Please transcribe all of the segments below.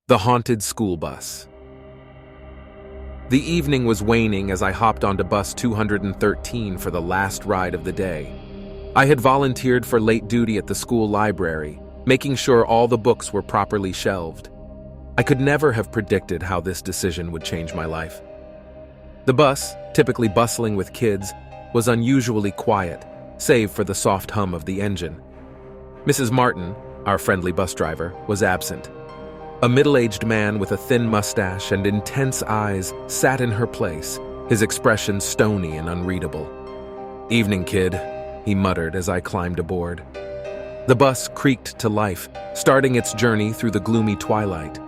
The haunted school bus. The evening was waning as I hopped onto bus 213 for the last ride of the day. I had volunteered for late duty at the school library, making sure all the books were properly shelved. I could never have predicted how this decision would change my life. The bus, typically bustling with kids, was unusually quiet, save for the soft hum of the engine. Mrs. Martin, our friendly bus driver, was absent. A middle-aged man with a thin mustache and intense eyes sat in her place, his expression stony and unreadable. "Evening, kid," he muttered as I climbed aboard. The bus creaked to life, starting its journey through the gloomy twilight.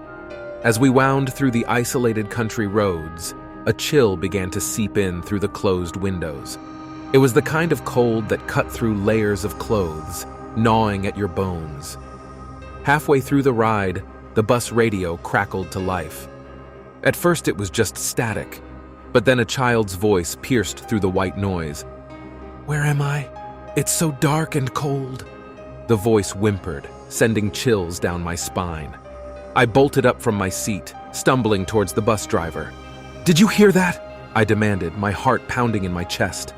As we wound through the isolated country roads, a chill began to seep in through the closed windows. It was the kind of cold that cut through layers of clothes, gnawing at your bones. Halfway through the ride, the bus radio crackled to life. At first it was just static, but then a child's voice pierced through the white noise. "Where am I? It's so dark and cold." The voice whimpered, sending chills down my spine. I bolted up from my seat, stumbling towards the bus driver. "Did you hear that?" I demanded, my heart pounding in my chest.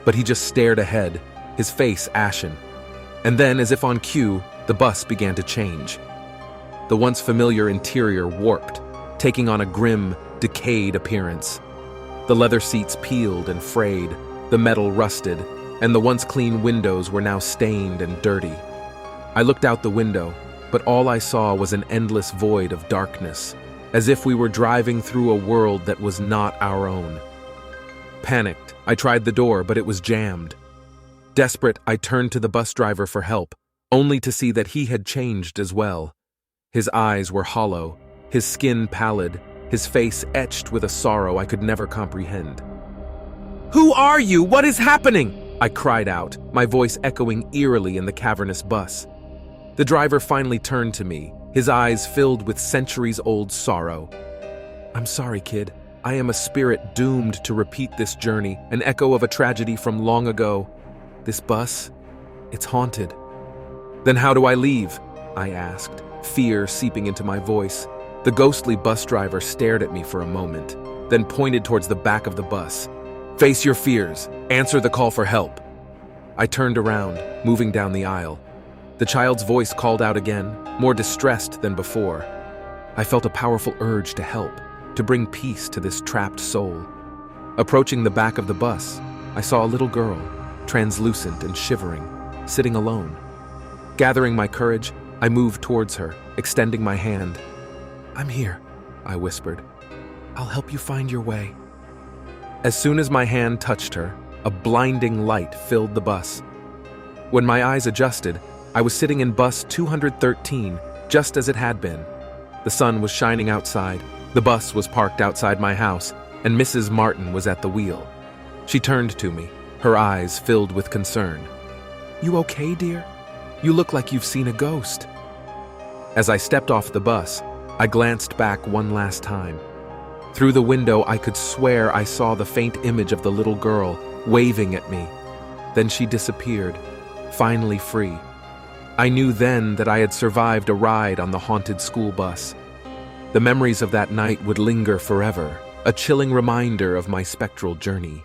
But he just stared ahead, his face ashen. And then, as if on cue, the bus began to change. The once familiar interior warped, taking on a grim, decayed appearance. The leather seats peeled and frayed, the metal rusted, and the once clean windows were now stained and dirty. I looked out the window, but all I saw was an endless void of darkness, as if we were driving through a world that was not our own. Panicked, I tried the door, but it was jammed. Desperate, I turned to the bus driver for help, only to see that he had changed as well. His eyes were hollow, his skin pallid, his face etched with a sorrow I could never comprehend. "Who are you? What is happening?" I cried out, my voice echoing eerily in the cavernous bus. The driver finally turned to me, his eyes filled with centuries-old sorrow. "I'm sorry, kid. I am a spirit doomed to repeat this journey, an echo of a tragedy from long ago. This bus, it's haunted." "Then how do I leave?" I asked, fear seeping into my voice. The ghostly bus driver stared at me for a moment, then pointed towards the back of the bus. "Face your fears. Answer the call for help." I turned around, moving down the aisle. The child's voice called out again, more distressed than before. I felt a powerful urge to help, to bring peace to this trapped soul. Approaching the back of the bus, I saw a little girl, translucent and shivering, sitting alone. Gathering my courage, I moved towards her, extending my hand. "I'm here," I whispered. "I'll help you find your way." As soon as my hand touched her, a blinding light filled the bus. When my eyes adjusted, I was sitting in bus 213, just as it had been. The sun was shining outside, the bus was parked outside my house, and Mrs. Martin was at the wheel. She turned to me, her eyes filled with concern. "You okay, dear? You look like you've seen a ghost." As I stepped off the bus, I glanced back one last time. Through the window, I could swear I saw the faint image of the little girl waving at me. Then she disappeared, finally free. I knew then that I had survived a ride on the haunted school bus. The memories of that night would linger forever, a chilling reminder of my spectral journey.